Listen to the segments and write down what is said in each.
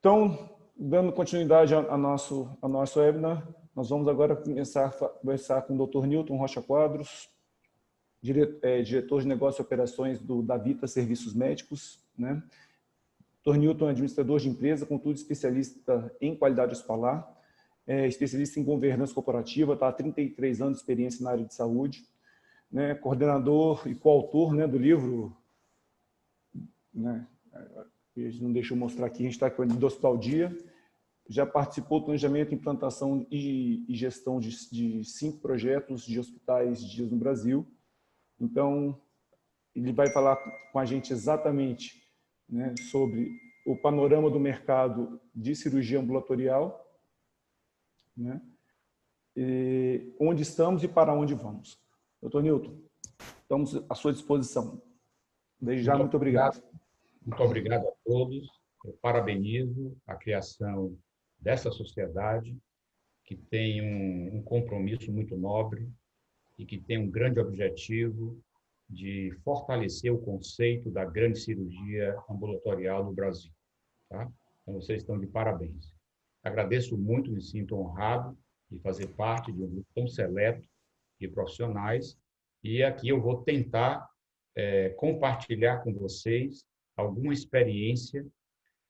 Então, dando continuidade ao nosso webinar, nós vamos agora começar a conversar com o Dr. Newton Rocha Quadros, diretor de negócios e operações da Vita Serviços Médicos, né? Dr. Newton é administrador de empresa, contudo especialista em qualidade hospitalar, especialista em governança corporativa, está há 33 anos de experiência na área de saúde, né? Coordenador e coautor, né, do livro, né? Não deixa eu mostrar aqui, a gente está aqui do Hospital Dia, já participou do planejamento, implantação e gestão de 5 projetos de hospitais dias no Brasil. Então, ele vai falar com a gente exatamente, né, sobre o panorama do mercado de cirurgia ambulatorial, né, onde estamos e para onde vamos. Doutor Newton, estamos à sua disposição. Desde já, muito obrigado. Muito obrigado a todos. Eu parabenizo a criação dessa sociedade que tem um compromisso muito nobre e que tem um grande objetivo de fortalecer o conceito da grande cirurgia ambulatorial no Brasil. Tá? Então, vocês estão de parabéns. Agradeço muito, me sinto honrado de fazer parte de um grupo tão seleto de profissionais e aqui eu vou tentar compartilhar com vocês alguma experiência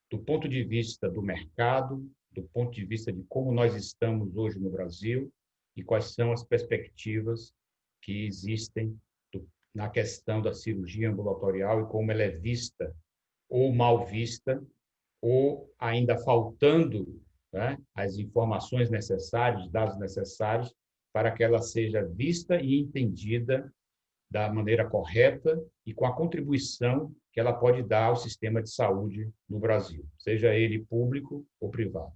do ponto de vista do mercado, do ponto de vista de como nós estamos hoje no Brasil e quais são as perspectivas que existem na questão da cirurgia ambulatorial e como ela é vista ou mal vista ou ainda faltando, né, as informações necessárias, dados necessários para que ela seja vista e entendida da maneira correta e com a contribuição que ela pode dar ao sistema de saúde no Brasil, seja ele público ou privado.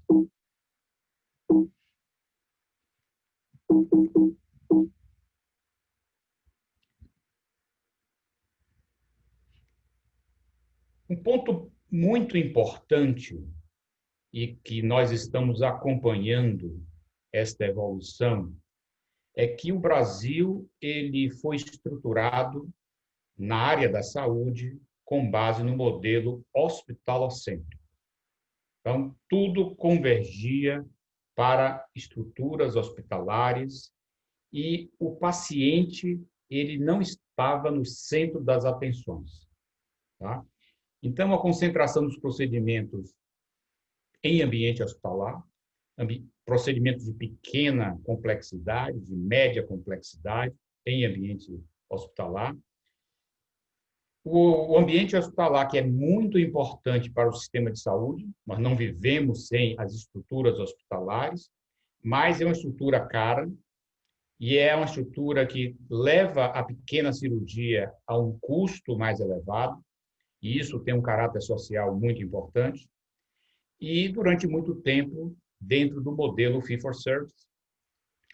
Um ponto muito importante e que nós estamos acompanhando esta evolução é que o Brasil ele foi estruturado na área da saúde com base no modelo hospitalocêntrico. Então, tudo convergia para estruturas hospitalares e o paciente ele não estava no centro das atenções. Tá? Então, a concentração dos procedimentos em ambiente hospitalar, procedimentos de pequena complexidade, de média complexidade, em ambiente hospitalar. O ambiente hospitalar, que é muito importante para o sistema de saúde, nós não vivemos sem as estruturas hospitalares, mas é uma estrutura cara e é uma estrutura que leva a pequena cirurgia a um custo mais elevado, e isso tem um caráter social muito importante. E, durante muito tempo, dentro do modelo fee-for-service,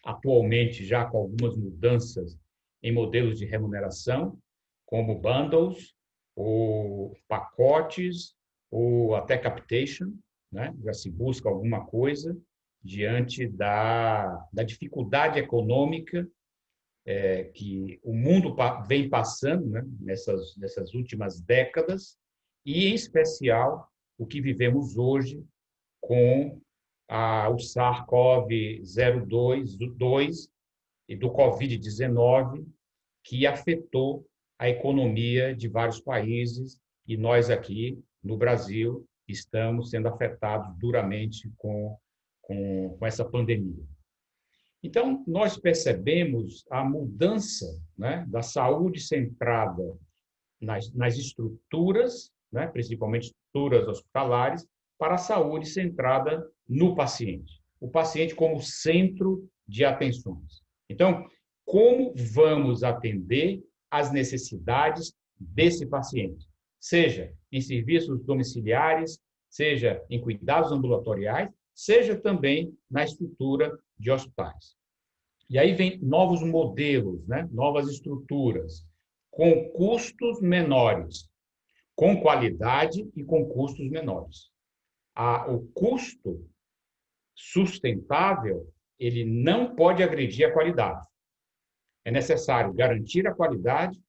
atualmente já com algumas mudanças em modelos de remuneração, como bundles, ou pacotes, ou até capitation, né? Já se busca alguma coisa diante da dificuldade econômica que o mundo vem passando, né? nessas últimas décadas, e, em especial, o que vivemos hoje com o SARS-CoV-2 e do Covid-19, que afetou a economia de vários países, e nós aqui no Brasil estamos sendo afetados duramente com essa pandemia. Então, nós percebemos a mudança, né, da saúde centrada nas estruturas, né, principalmente estruturas hospitalares, para a saúde centrada no paciente. O paciente como centro de atenções. Então, como vamos atender às necessidades desse paciente? Seja em serviços domiciliares, seja em cuidados ambulatoriais, seja também na estrutura de hospitais. E aí vem novos modelos, né? Novas estruturas, com custos menores, com qualidade e com custos menores. O custo sustentável, ele não pode agredir a qualidade. É necessário garantir a qualidade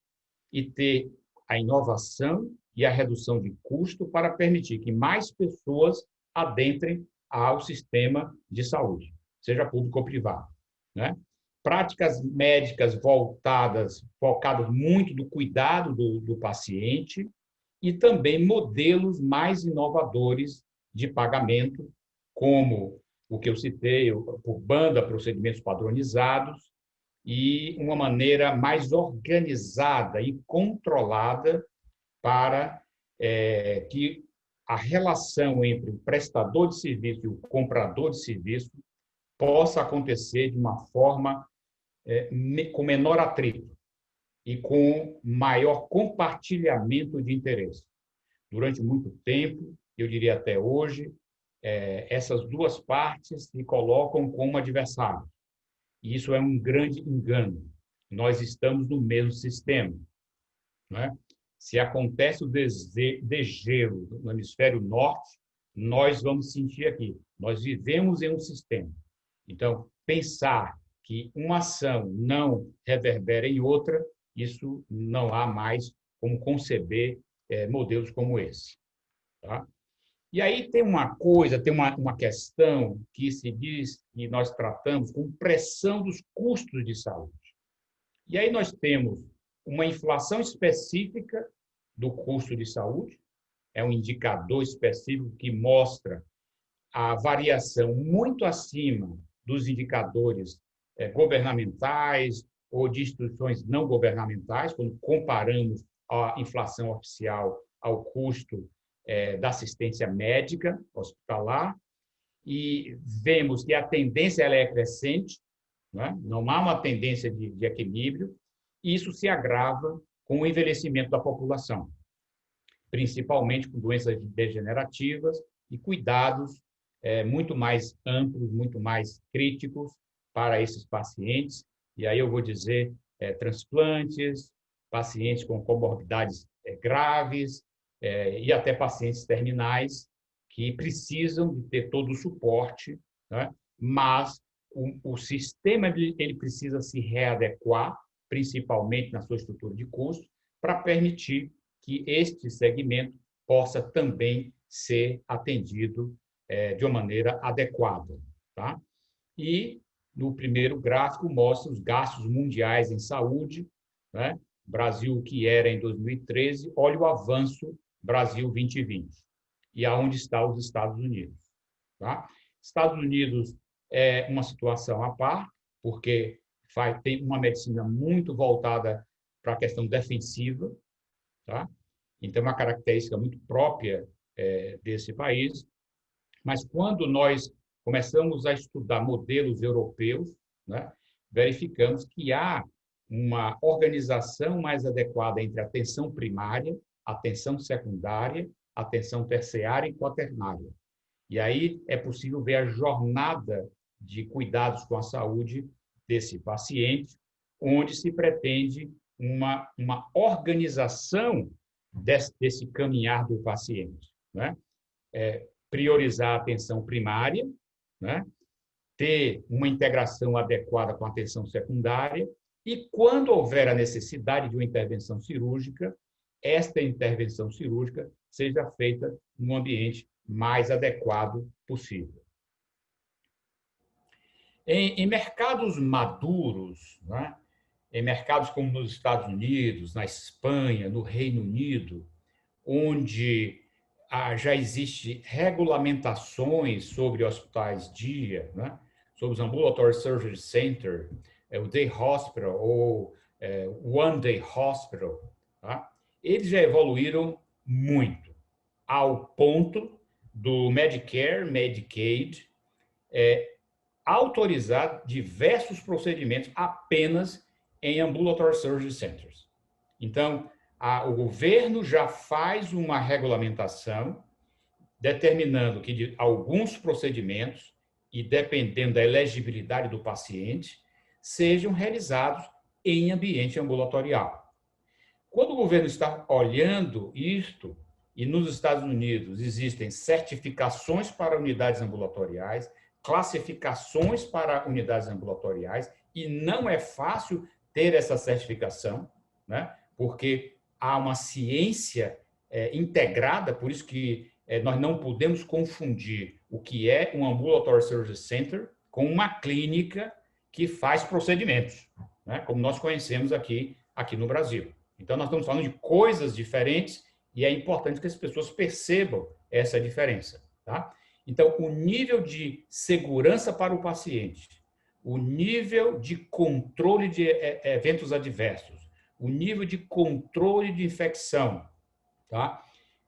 e ter a inovação e a redução de custo para permitir que mais pessoas adentrem ao sistema de saúde, seja público ou privado, né? Práticas médicas focadas muito do cuidado do paciente e também modelos mais inovadores de pagamento, como o que eu citei, por banda, procedimentos padronizados, e uma maneira mais organizada e controlada para que a relação entre o prestador de serviço e o comprador de serviço possa acontecer de uma forma com menor atrito e com maior compartilhamento de interesse. Durante muito tempo, eu diria até hoje, essas duas partes se colocam como adversários. E isso é um grande engano. Nós estamos no mesmo sistema, né? Se acontece o degelo no hemisfério norte, nós vamos sentir aqui. Nós vivemos em um sistema. Então, pensar que uma ação não reverbera em outra, isso não há mais como conceber modelos como esse. Tá? E aí tem uma coisa, tem uma questão que se diz que nós tratamos com pressão dos custos de saúde. E aí nós temos uma inflação específica do custo de saúde, é um indicador específico que mostra a variação muito acima dos indicadores governamentais ou de instituições não governamentais, quando comparamos a inflação oficial ao custo da assistência médica hospitalar, e vemos que a tendência ela é crescente, não há uma tendência de equilíbrio, e isso se agrava com o envelhecimento da população, principalmente com doenças degenerativas e cuidados muito mais amplos, muito mais críticos para esses pacientes. E aí eu vou dizer transplantes, pacientes com comorbidades graves e até pacientes terminais que precisam de ter todo o suporte, né? Mas o sistema ele precisa se readequar, principalmente na sua estrutura de custo, para permitir que este segmento possa também ser atendido de uma maneira adequada. Tá? E, no primeiro gráfico, mostra os gastos mundiais em saúde, né? Brasil, o que era em 2013, olha o avanço Brasil 2020. E aonde estão os Estados Unidos. Tá? Estados Unidos é uma situação à parte, porque tem uma medicina muito voltada para a questão defensiva, tá? Então, é uma característica muito própria desse país. Mas quando nós começamos a estudar modelos europeus, né, verificamos que há uma organização mais adequada entre atenção primária, atenção secundária, atenção terciária e quaternária. E aí é possível ver a jornada de cuidados com a saúde desse paciente, onde se pretende uma organização desse caminhar do paciente, né? Priorizar a atenção primária, né? Ter uma integração adequada com a atenção secundária e, quando houver a necessidade de uma intervenção cirúrgica, esta intervenção cirúrgica seja feita no ambiente mais adequado possível. Em mercados maduros, né? Em mercados como nos Estados Unidos, na Espanha, no Reino Unido, onde já existem regulamentações sobre hospitais dia, né? Sobre os Ambulatory Surgery Center, o Day Hospital ou One Day Hospital, tá? Eles já evoluíram muito, ao ponto do Medicare, Medicaid, autorizar diversos procedimentos apenas em Ambulatory Surgery Centers. Então, o governo já faz uma regulamentação determinando que alguns procedimentos, e dependendo da elegibilidade do paciente, sejam realizados em ambiente ambulatorial. Quando o governo está olhando isto, e nos Estados Unidos existem certificações para unidades ambulatoriais, classificações para unidades ambulatoriais, e não é fácil ter essa certificação, né? Porque há uma ciência integrada, por isso que nós não podemos confundir o que é um Ambulatory Surgery Center com uma clínica que faz procedimentos, né? Como nós conhecemos aqui no Brasil. Então, nós estamos falando de coisas diferentes e é importante que as pessoas percebam essa diferença. Tá? Então, o nível de segurança para o paciente, o nível de controle de eventos adversos, o nível de controle de infecção, tá?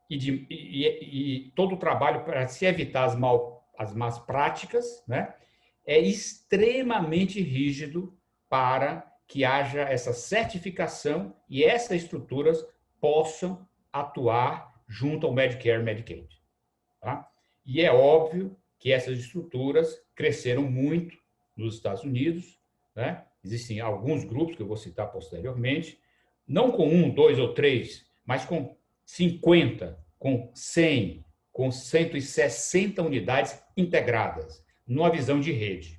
E todo o trabalho para se evitar as más práticas, né? É extremamente rígido para que haja essa certificação e essas estruturas possam atuar junto ao Medicare e Medicaid. Tá? E é óbvio que essas estruturas cresceram muito nos Estados Unidos, né? Existem alguns grupos que eu vou citar posteriormente, não com 1, 2 ou 3, mas com 50, com 100, com 160 unidades integradas, numa visão de rede.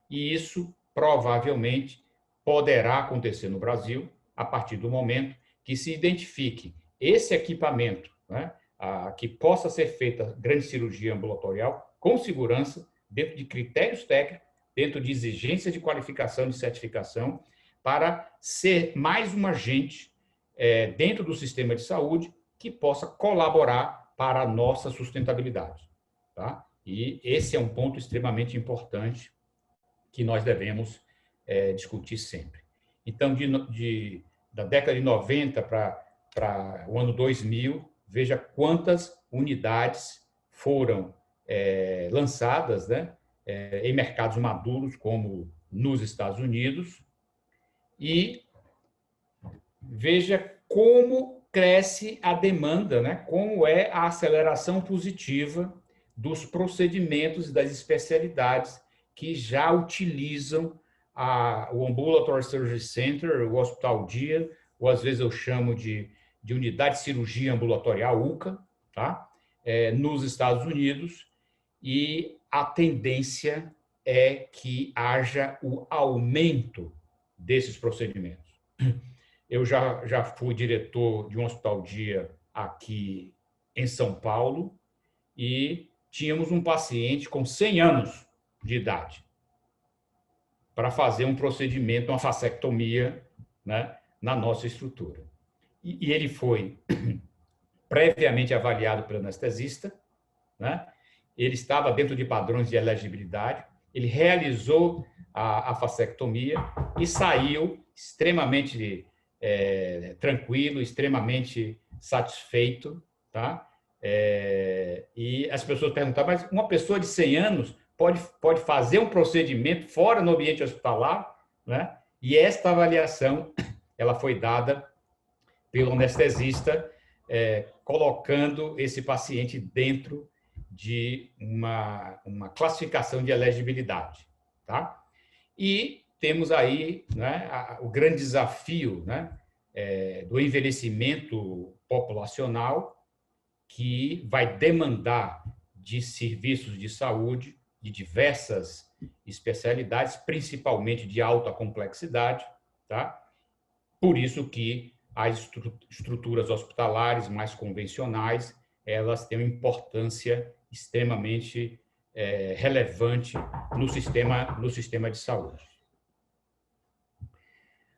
E isso, provavelmente, poderá acontecer no Brasil a partir do momento que se identifique esse equipamento, né, que possa ser feita grande cirurgia ambulatorial com segurança, dentro de critérios técnicos, dentro de exigências de qualificação, de certificação, para ser mais um agente dentro do sistema de saúde que possa colaborar para a nossa sustentabilidade. Tá? E esse é um ponto extremamente importante que nós devemos discutir sempre. Então, da década de 90 para o ano 2000, veja quantas unidades foram lançadas, né, em mercados maduros, como nos Estados Unidos, e veja como cresce a demanda, né, como é a aceleração positiva dos procedimentos e das especialidades que já utilizam o Ambulatory Surgery Center, o Hospital Dia, ou às vezes eu chamo de Unidade de Cirurgia Ambulatorial, UCA, tá? Nos Estados Unidos, e a tendência é que haja o aumento desses procedimentos. Eu já fui diretor de um Hospital Dia aqui em São Paulo e tínhamos um paciente com 100 anos de idade para fazer um procedimento, uma fasectomia, né, na nossa estrutura. E ele foi previamente avaliado pelo anestesista, né? Ele estava dentro de padrões de elegibilidade, ele realizou a fasectomia e saiu extremamente tranquilo, extremamente satisfeito, tá? E as pessoas perguntavam, mas uma pessoa de 100 anos pode fazer um procedimento fora no ambiente hospitalar, né? E esta avaliação ela foi dada pelo anestesista, colocando esse paciente dentro de uma classificação de elegibilidade. Tá? E temos aí, né, o grande desafio, né, do envelhecimento populacional, que vai demandar de serviços de saúde de diversas especialidades, principalmente de alta complexidade. Tá? Por isso que as estruturas hospitalares mais convencionais, elas têm uma importância extremamente relevante no sistema de saúde.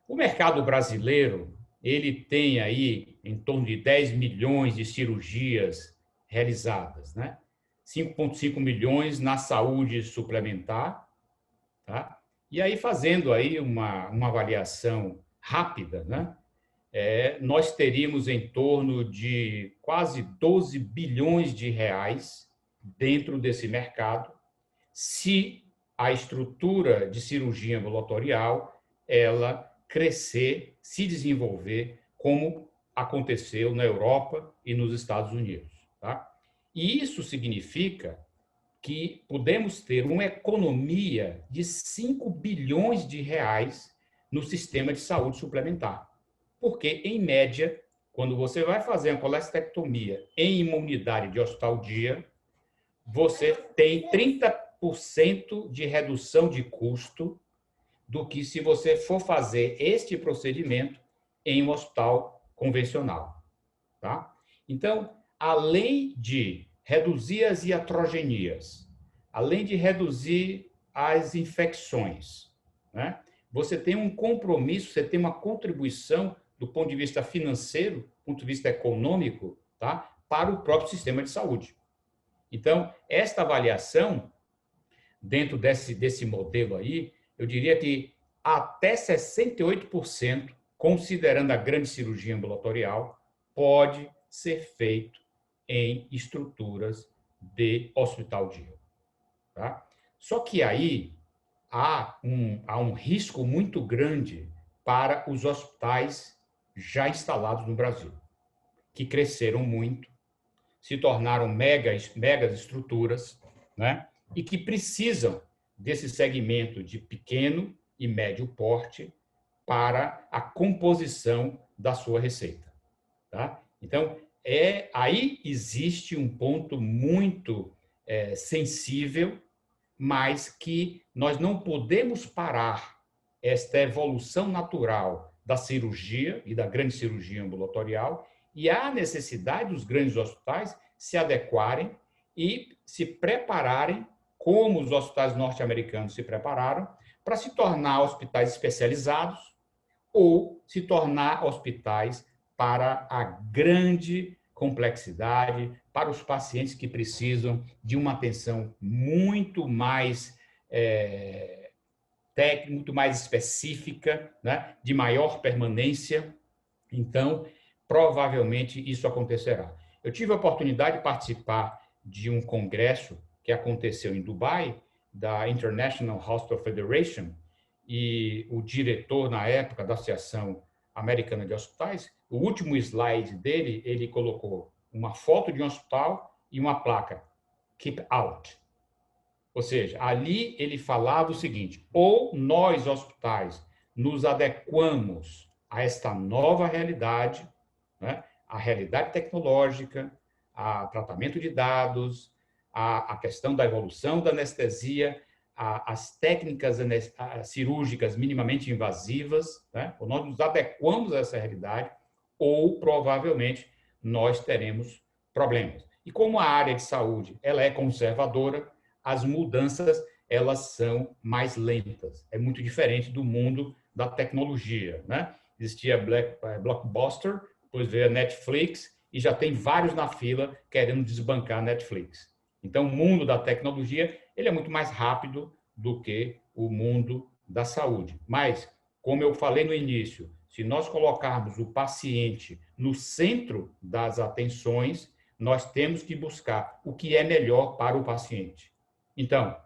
O mercado brasileiro, ele tem aí em torno de 10 milhões de cirurgias realizadas, né? 5,5 milhões na saúde suplementar, tá? E aí, fazendo aí uma avaliação rápida, né? Nós teríamos em torno de quase 12 bilhões de reais dentro desse mercado, se a estrutura de cirurgia ambulatorial ela crescer, se desenvolver, como aconteceu na Europa e nos Estados Unidos. Tá? E isso significa que podemos ter uma economia de 5 bilhões de reais no sistema de saúde suplementar. Porque, em média, quando você vai fazer uma colestectomia em uma unidade de hospital dia, você tem 30% de redução de custo do que se você for fazer este procedimento em um hospital convencional. Tá? Então, além de reduzir as iatrogenias, além de reduzir as infecções, né? Você tem um compromisso, você tem uma contribuição do ponto de vista financeiro, do ponto de vista econômico, tá? Para o próprio sistema de saúde. Então, esta avaliação, dentro desse modelo aí, eu diria que até 68%, considerando a grande cirurgia ambulatorial, pode ser feito em estruturas de hospital-dia. Tá? Só que aí há um risco muito grande para os hospitais já instalados no Brasil, que cresceram muito, se tornaram megas estruturas, né? E que precisam desse segmento de pequeno e médio porte para a composição da sua receita. Tá? Então, aí existe um ponto muito sensível, mas que nós não podemos parar esta evolução natural da cirurgia e da grande cirurgia ambulatorial, e há necessidade dos grandes hospitais se adequarem e se prepararem, como os hospitais norte-americanos se prepararam, para se tornar hospitais especializados ou se tornar hospitais para a grande complexidade, para os pacientes que precisam de uma atenção muito mais técnica, muito mais específica, né? De maior permanência. Então, provavelmente isso acontecerá. Eu tive a oportunidade de participar de um congresso que aconteceu em Dubai, da International Hospital Federation, e o diretor, na época, da Associação Americana de Hospitais, o último slide dele, ele colocou uma foto de um hospital e uma placa, Keep Out. Ou seja, ali ele falava o seguinte: ou nós, hospitais, nos adequamos a esta nova realidade, né? A realidade tecnológica, a tratamento de dados, a questão da evolução da anestesia, as técnicas cirúrgicas minimamente invasivas, né? Ou nós nos adequamos a essa realidade, ou provavelmente nós teremos problemas. E como a área de saúde ela é conservadora, as mudanças elas são mais lentas. É muito diferente do mundo da tecnologia, né? Existia Blockbuster, depois veio a Netflix e já tem vários na fila querendo desbancar a Netflix. Então, o mundo da tecnologia ele é muito mais rápido do que o mundo da saúde. Mas, como eu falei no início, se nós colocarmos o paciente no centro das atenções, nós temos que buscar o que é melhor para o paciente. Então,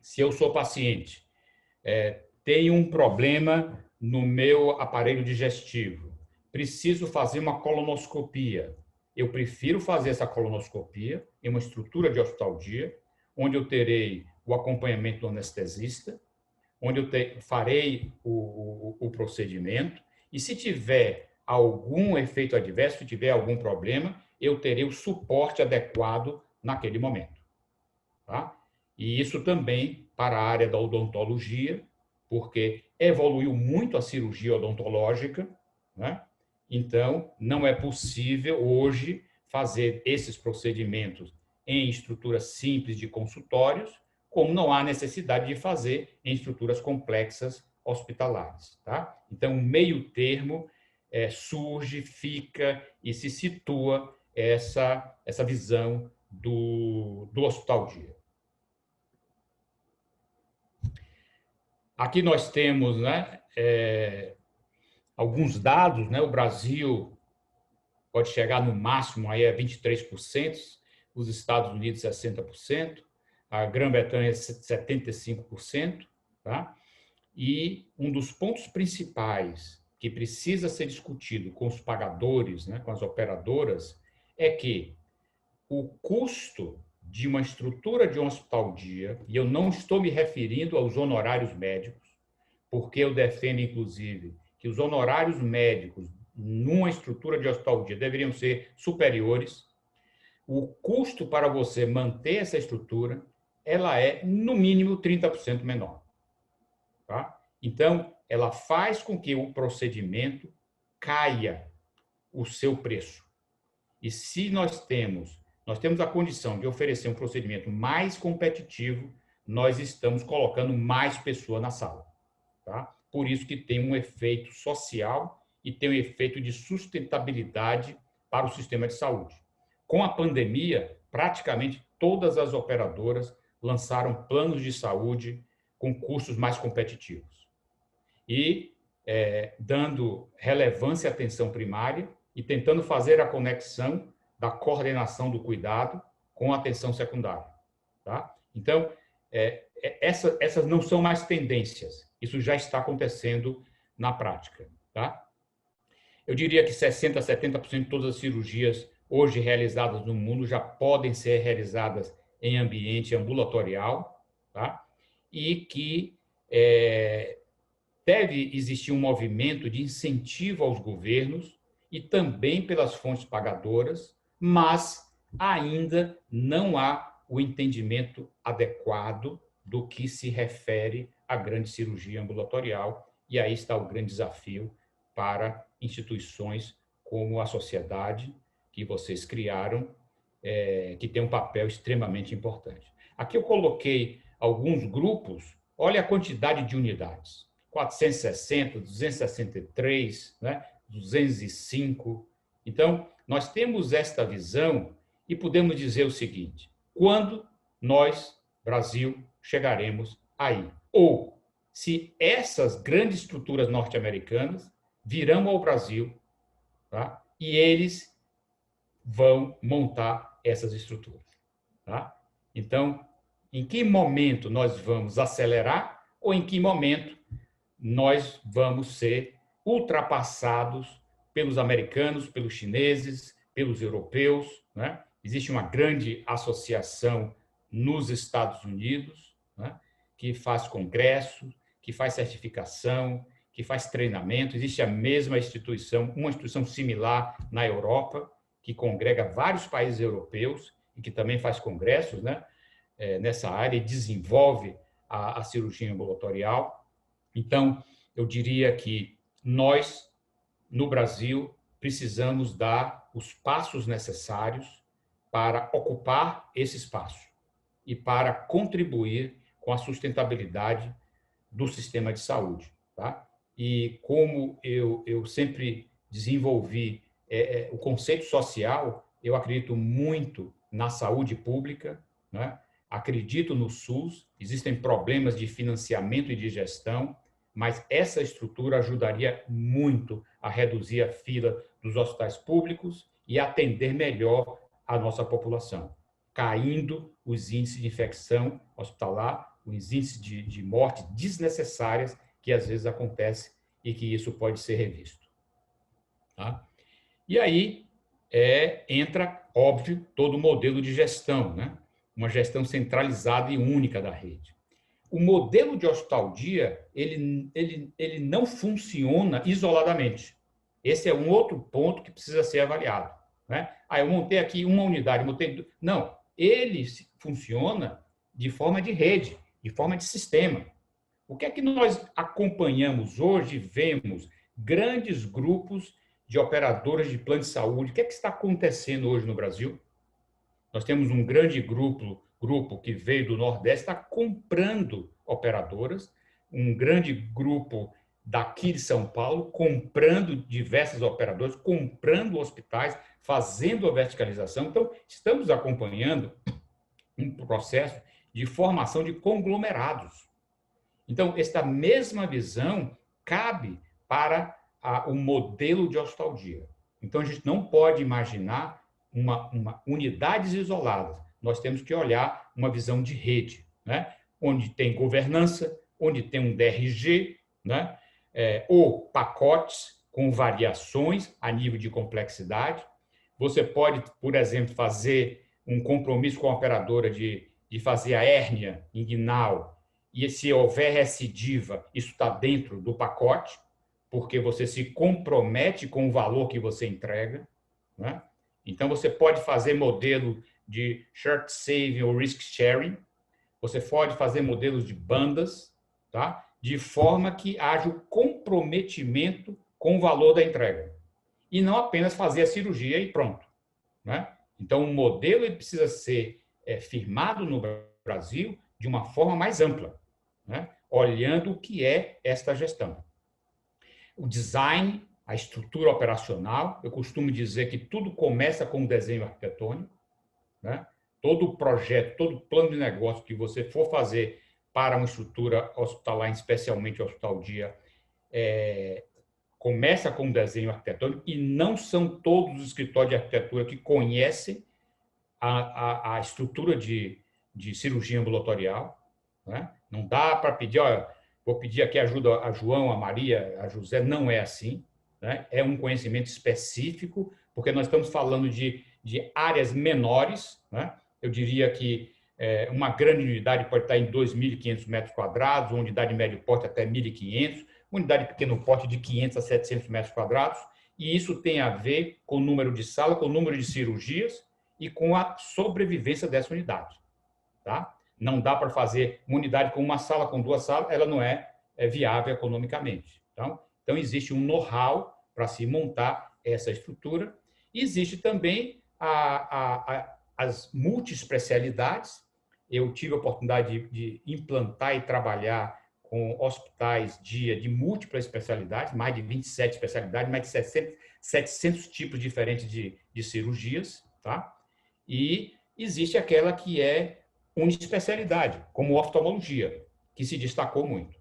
se eu sou paciente, tenho um problema no meu aparelho digestivo, preciso fazer uma colonoscopia. Eu prefiro fazer essa colonoscopia em uma estrutura de hospital-dia, onde eu terei o acompanhamento do anestesista, onde eu farei o procedimento, e se tiver algum efeito adverso, se tiver algum problema, eu terei o suporte adequado naquele momento. Tá? E isso também para a área da odontologia, porque evoluiu muito a cirurgia odontológica, né? Então, não é possível hoje fazer esses procedimentos em estruturas simples de consultórios, como não há necessidade de fazer em estruturas complexas hospitalares. Tá? Então, o meio termo surge, fica e se situa essa visão do hospital-dia. Aqui nós temos, né, alguns dados, né? O Brasil pode chegar no máximo aí a 23%, os Estados Unidos 60%, a Grã-Bretanha 75%, tá? E um dos pontos principais que precisa ser discutido com os pagadores, né, com as operadoras, é que o custo de uma estrutura de um hospital-dia, e eu não estou me referindo aos honorários médicos, porque eu defendo, inclusive, que os honorários médicos numa estrutura de hospital-dia deveriam ser superiores. O custo para você manter essa estrutura, ela é, no mínimo, 30% menor. Tá? Então, ela faz com que o procedimento caia o seu preço. E se nós temos nós temos a condição de oferecer um procedimento mais competitivo, nós estamos colocando mais pessoas na sala. Tá? Por isso que tem um efeito social e tem um efeito de sustentabilidade para o sistema de saúde. Com a pandemia, praticamente todas as operadoras lançaram planos de saúde com custos mais competitivos. E dando relevância à atenção primária e tentando fazer a conexão da coordenação do cuidado com a atenção secundária. Tá? Então, essas não são mais tendências. Isso já está acontecendo na prática. Tá? Eu diria que 60% a 70% de todas as cirurgias hoje realizadas no mundo já podem ser realizadas em ambiente ambulatorial, tá? E que deve existir um movimento de incentivo aos governos e também pelas fontes pagadoras, mas ainda não há o entendimento adequado do que se refere à grande cirurgia ambulatorial, e aí está o grande desafio para instituições como a sociedade que vocês criaram, que tem um papel extremamente importante. Aqui eu coloquei alguns grupos, olha a quantidade de unidades, 460, 263, né? 205. Então, nós temos esta visão e podemos dizer o seguinte: quando nós, Brasil, chegaremos aí? Ou se essas grandes estruturas norte-americanas virão ao Brasil, tá? E eles vão montar essas estruturas. Tá? Então, em que momento nós vamos acelerar ou em que momento nós vamos ser ultrapassados pelos americanos, pelos chineses, pelos europeus, né? Existe uma grande associação nos Estados Unidos, né? Que faz congresso, que faz certificação, que faz treinamento. Existe a mesma instituição, uma instituição similar na Europa, que congrega vários países europeus e que também faz congressos, né, nessa área e desenvolve a cirurgia ambulatorial. Então, eu diria que nós, no Brasil, precisamos dar os passos necessários para ocupar esse espaço e para contribuir com a sustentabilidade do sistema de saúde. Tá? E como eu sempre desenvolvi o conceito social, eu acredito muito na saúde pública, né? Acredito no SUS, existem problemas de financiamento e de gestão, mas essa estrutura ajudaria muito a reduzir a fila dos hospitais públicos e atender melhor a nossa população, caindo os índices de infecção hospitalar, os índices de morte desnecessárias que às vezes acontecem e que isso pode ser revisto. Tá? E aí entra, óbvio, todo o modelo de gestão, né? Uma gestão centralizada e única da rede. O modelo de hospital-dia, ele não funciona isoladamente. Esse é um outro ponto que precisa ser avaliado. Né? Eu montei aqui uma unidade, Não, ele funciona de forma de rede, de forma de sistema. O que é que nós acompanhamos hoje? Vemos grandes grupos de operadoras de plano de saúde. O que é que está acontecendo hoje no Brasil? Nós temos um grande grupo que veio do Nordeste, está comprando operadoras, um grande grupo daqui de São Paulo, comprando diversas operadoras, comprando hospitais, fazendo a verticalização. Então, estamos acompanhando um processo de formação de conglomerados. Então, esta mesma visão cabe para o modelo de hospital-dia. Então, a gente não pode imaginar uma unidades isoladas. Nós temos que olhar uma visão de rede, né? Onde tem governança, onde tem um DRG, né? Ou pacotes com variações a nível de complexidade. Você pode, por exemplo, fazer um compromisso com a operadora de fazer a hérnia inguinal, e se houver recidiva, isso está dentro do pacote, porque você se compromete com o valor que você entrega, né? Então, você pode fazer modelo de short saving ou risk sharing, você pode fazer modelos de bandas, tá? De forma que haja o comprometimento com o valor da entrega. E não apenas fazer a cirurgia e pronto. Né? Então, o modelo ele precisa ser firmado no Brasil de uma forma mais ampla, né? Olhando o que é esta gestão. O design, a estrutura operacional, eu costumo dizer que tudo começa com o desenho arquitetônico, né? Todo projeto, todo plano de negócio que você for fazer para uma estrutura hospitalar, especialmente o Hospital Dia, começa com o desenho arquitetônico, e não são todos os escritórios de arquitetura que conhecem a estrutura de cirurgia ambulatorial, né? Não dá para pedir, olha, vou pedir aqui ajuda a João, a Maria, a José, não é assim, né? É um conhecimento específico, porque nós estamos falando de áreas menores, né? Eu diria que uma grande unidade pode estar em 2.500 metros quadrados, uma unidade de médio porte até 1.500, uma unidade de pequeno porte de 500 a 700 metros quadrados, e isso tem a ver com o número de salas, com o número de cirurgias e com a sobrevivência dessa unidade, tá? Não dá para fazer uma unidade com uma sala, com duas salas, ela não é viável economicamente. Então existe um know-how para se montar essa estrutura. E existe também as multiespecialidades. Eu tive a oportunidade de implantar e trabalhar com hospitais dia de múltiplas especialidades, mais de 27 especialidades, mais de 700 tipos diferentes de cirurgias, tá? E existe aquela que é uniespecialidade, como oftalmologia, que se destacou muito.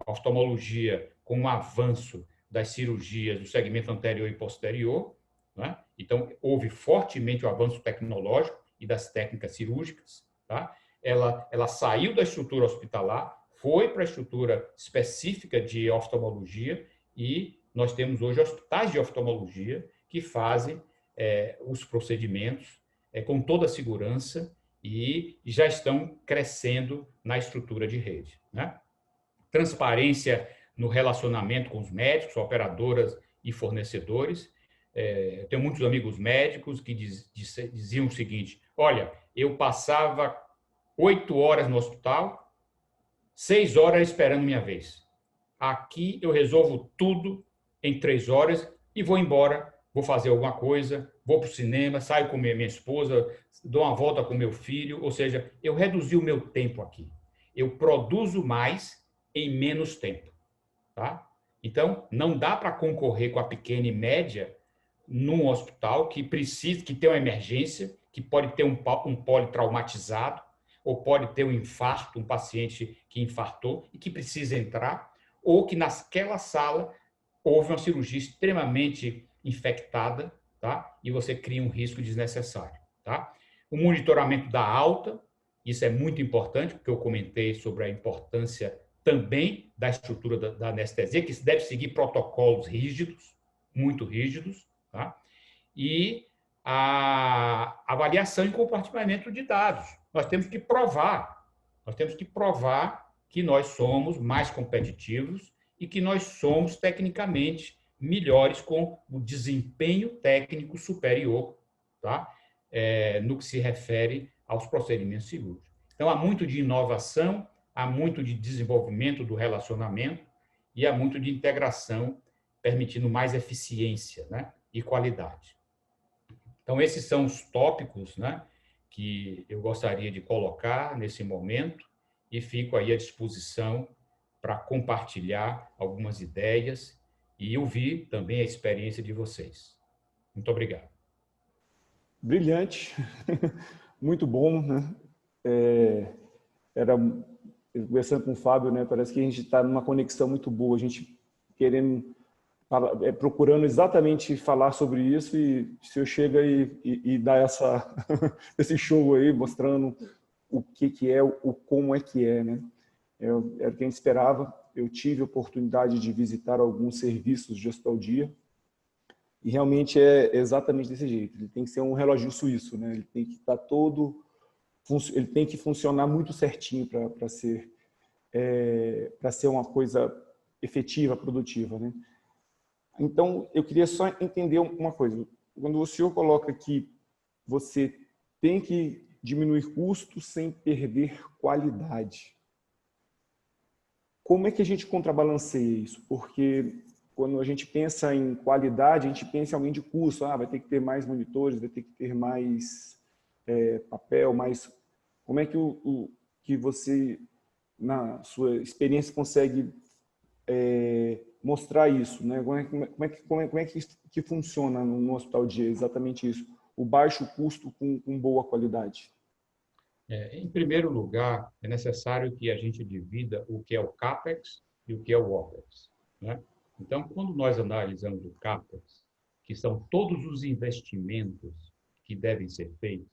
A oftalmologia, com o avanço das cirurgias do segmento anterior e posterior, né? Então, houve fortemente o avanço tecnológico e das técnicas cirúrgicas, tá? Ela saiu da estrutura hospitalar, foi para a estrutura específica de oftalmologia, e nós temos hoje hospitais de oftalmologia que fazem os procedimentos com toda a segurança e já estão crescendo na estrutura de rede, né? Transparência no relacionamento com os médicos, operadoras e fornecedores. Eu tenho muitos amigos médicos que diziam o seguinte: olha, eu passava 8 horas no hospital, 6 horas esperando minha vez. Aqui eu resolvo tudo em 3 horas e vou embora, vou fazer alguma coisa, vou para o cinema, saio com minha esposa, dou uma volta com meu filho, ou seja, eu reduzi o meu tempo aqui. Eu produzo mais em menos tempo, tá? Então, não dá para concorrer com a pequena e média num hospital que precisa, que tem uma emergência, que pode ter um politraumatizado, ou pode ter um infarto, um paciente que infartou e que precisa entrar, ou que naquela sala houve uma cirurgia extremamente infectada, tá? E você cria um risco desnecessário, tá? O monitoramento da alta, isso é muito importante, porque eu comentei sobre a importância também da estrutura da anestesia, que deve seguir protocolos rígidos, muito rígidos, tá? E a avaliação e compartilhamento de dados. Nós temos que provar que nós somos mais competitivos e que nós somos tecnicamente melhores, com o desempenho técnico superior, tá? No que se refere aos procedimentos cirúrgicos. Então, há muito de inovação, há muito de desenvolvimento do relacionamento e há muito de integração, permitindo mais eficiência, né, e qualidade. Então, esses são os tópicos, né, que eu gostaria de colocar nesse momento, e fico aí à disposição para compartilhar algumas ideias e ouvir também a experiência de vocês. Muito obrigado. Brilhante, muito bom, né? Conversando com o Fábio, né? Parece que a gente está numa conexão muito boa, a gente querendo, procurando exatamente falar sobre isso, e o senhor chega e dá esse show aí, mostrando o que é, como é que é, né? Era o que a gente esperava. Eu tive a oportunidade de visitar alguns serviços de hospital dia, e realmente é exatamente desse jeito. Ele tem que ser um relógio suíço, né? Ele tem que estar ele tem que funcionar muito certinho para ser uma coisa efetiva, produtiva, né? Então, eu queria só entender uma coisa. Quando o senhor coloca que você tem que diminuir custos sem perder qualidade, como é que a gente contrabalanceia isso? Porque quando a gente pensa em qualidade, a gente pensa em alguém de custo. Vai ter que ter mais monitores, vai ter que ter mais papel, mais... Como é que você, na sua experiência, consegue mostrar isso, né? Como é que funciona no hospital de dia exatamente isso? O baixo custo com boa qualidade. Em primeiro lugar, é necessário que a gente divida o que é o CAPEX e o que é o OPEX, né? Então, quando nós analisamos o CAPEX, que são todos os investimentos que devem ser feitos,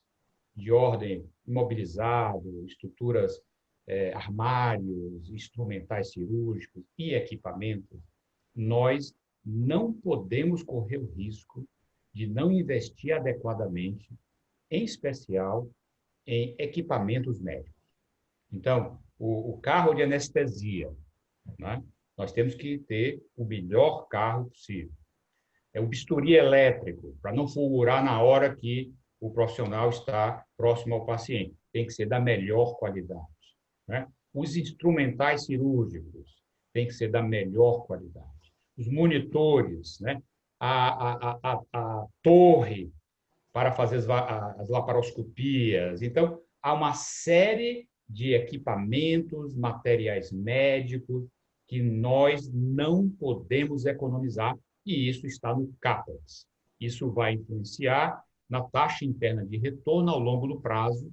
de ordem imobilizado, estruturas, armários, instrumentais cirúrgicos e equipamentos, nós não podemos correr o risco de não investir adequadamente, em especial em equipamentos médicos. Então, o carro de anestesia, né? Nós temos que ter o melhor carro possível. O bisturi elétrico, para não fulgurar na hora que o profissional está próximo ao paciente. Tem que ser da melhor qualidade, né? Os instrumentais cirúrgicos tem que ser da melhor qualidade. Os monitores, né? A torre para fazer as laparoscopias. Então, há uma série de equipamentos, materiais médicos que nós não podemos economizar, e isso está no CAPEX. Isso vai influenciar na taxa interna de retorno ao longo do prazo,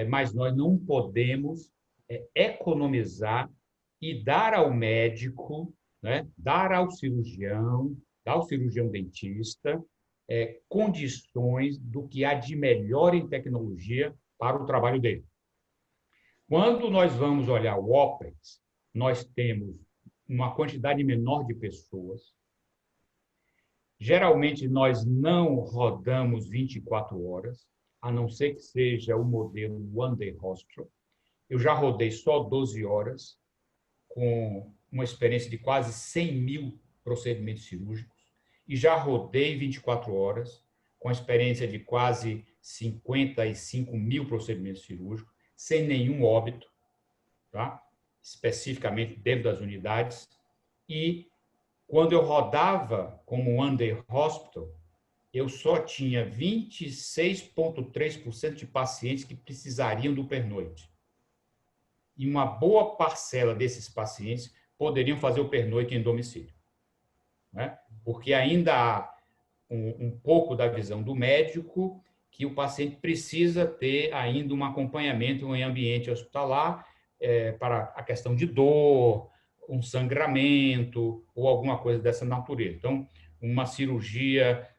mas nós não podemos economizar e dar ao médico, né, dar ao cirurgião dentista, condições do que há de melhor em tecnologia para o trabalho dele. Quando nós vamos olhar o OPEX, nós temos uma quantidade menor de pessoas. Geralmente, nós não rodamos 24 horas, a não ser que seja o modelo One Day Hospital. Eu já rodei só 12 horas, com uma experiência de quase 100 mil procedimentos cirúrgicos, e já rodei 24 horas, com a experiência de quase 55 mil procedimentos cirúrgicos, sem nenhum óbito, tá? Especificamente dentro das unidades. E quando eu rodava como One Day Hospital, eu só tinha 26,3% de pacientes que precisariam do pernoite. E uma boa parcela desses pacientes poderiam fazer o pernoite em domicílio, né? Porque ainda há um pouco da visão do médico que o paciente precisa ter ainda um acompanhamento em ambiente hospitalar para a questão de dor, um sangramento ou alguma coisa dessa natureza. Então, uma cirurgia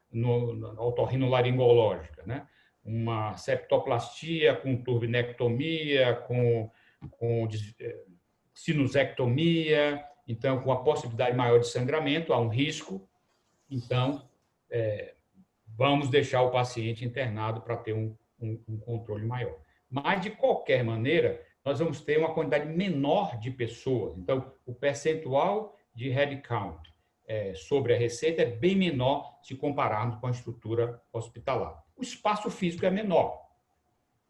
otorrinolaringológica, né? Uma septoplastia com turbinectomia, com sinusectomia, então, com a possibilidade maior de sangramento, há um risco. Então, vamos deixar o paciente internado para ter um controle maior. Mas, de qualquer maneira, nós vamos ter uma quantidade menor de pessoas. Então, o percentual de headcount sobre a receita é bem menor se compararmos com a estrutura hospitalar. O espaço físico é menor,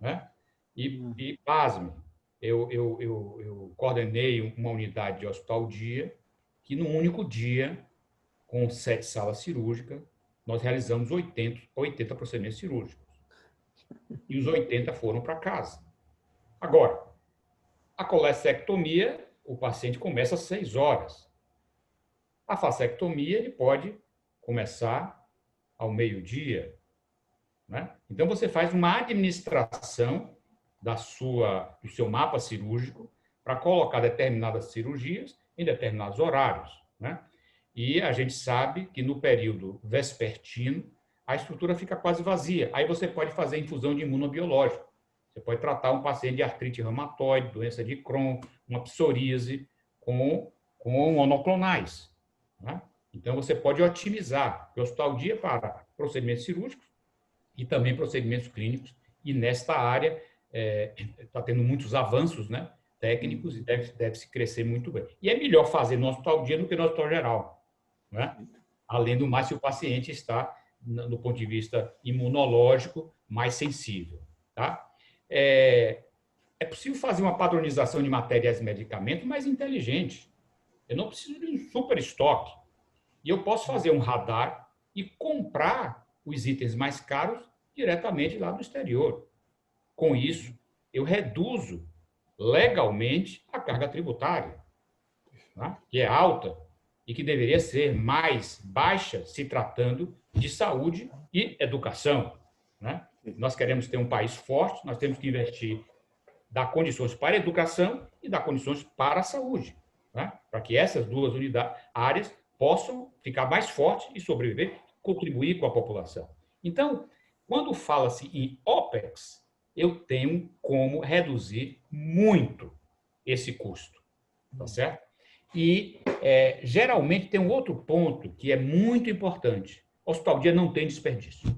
né? E pasme, eu coordenei uma unidade de hospital-dia que, num único dia, com 7 salas cirúrgicas, nós realizamos 80 procedimentos cirúrgicos. E os 80 foram para casa. Agora, a colestectomia, o paciente começa às 6 horas. A facectomia, ele pode começar ao meio-dia, né? Então, você faz uma administração do seu mapa cirúrgico para colocar determinadas cirurgias em determinados horários, né? E a gente sabe que no período vespertino a estrutura fica quase vazia. Aí você pode fazer infusão de imunobiológico. Você pode tratar um paciente de artrite reumatoide, doença de Crohn, uma psoríase com monoclonais, né? Então, você pode otimizar o hospital-dia para procedimentos cirúrgicos e também procedimentos clínicos. E nesta área está tendo muitos avanços, né, técnicos, e deve-se crescer muito bem. E é melhor fazer no hospital-dia do que no hospital geral, né? Além do mais, se o paciente está, do ponto de vista imunológico, mais sensível, tá? É possível fazer uma padronização de materiais e medicamentos mais inteligente. Eu não preciso de um super estoque. E eu posso fazer um radar e comprar os itens mais caros diretamente lá no exterior. Com isso, eu reduzo legalmente a carga tributária, tá? Que é alta e que deveria ser mais baixa se tratando de saúde e educação, né? Nós queremos ter um país forte, nós temos que investir, dar condições para a educação e dar condições para a saúde, né? Para que essas duas áreas possam ficar mais fortes e sobreviver, contribuir com a população. Então, quando fala-se em OPEX, eu tenho como reduzir muito esse custo, tá certo? E geralmente tem um outro ponto que é muito importante. O hospital dia não tem desperdício.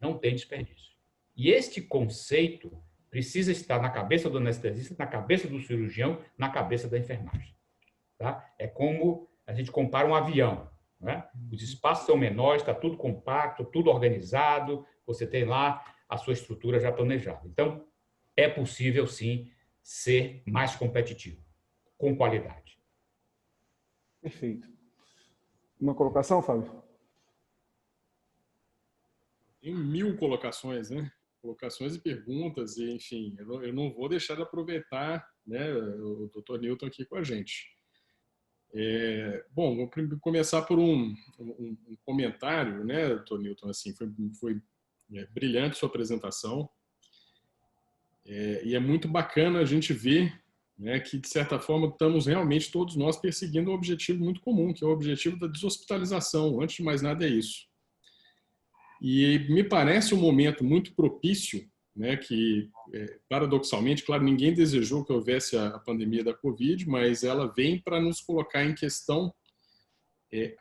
Não tem desperdício. E este conceito precisa estar na cabeça do anestesista, na cabeça do cirurgião, na cabeça da enfermagem. Tá? É como a gente compara um avião. Né? Os espaços são menores, está tudo compacto, tudo organizado, você tem lá a sua estrutura já planejada. Então, é possível, sim, ser mais competitivo, com qualidade. Perfeito. Uma colocação, Fábio? Tem 1000 colocações, né? Colocações e perguntas, e enfim, eu não vou deixar de aproveitar, né, o Dr. Newton aqui com a gente. Bom, vou começar por um comentário, né, Dr. Newton, assim, foi brilhante sua apresentação, e é muito bacana a gente ver, né, que, de certa forma, estamos realmente todos nós perseguindo um objetivo muito comum, que é o objetivo da deshospitalização. Antes de mais nada, é isso. E me parece um momento muito propício, né, que, paradoxalmente, claro, ninguém desejou que houvesse a pandemia da Covid, mas ela vem para nos colocar em questão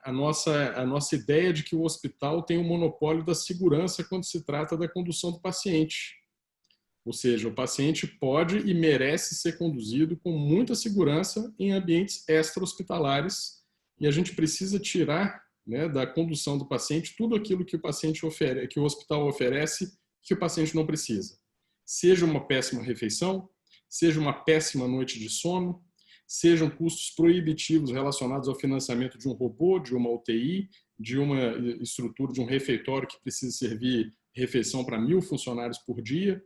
a nossa ideia de que o hospital tem o monopólio da segurança quando se trata da condução do paciente. Ou seja, o paciente pode e merece ser conduzido com muita segurança em ambientes extra-hospitalares, e a gente precisa tirar, né, da condução do paciente tudo aquilo que o paciente que o hospital oferece, que o paciente não precisa. Seja uma péssima refeição, seja uma péssima noite de sono, sejam custos proibitivos relacionados ao financiamento de um robô, de uma UTI, de uma estrutura, de um refeitório que precisa servir refeição para 1000 funcionários por dia.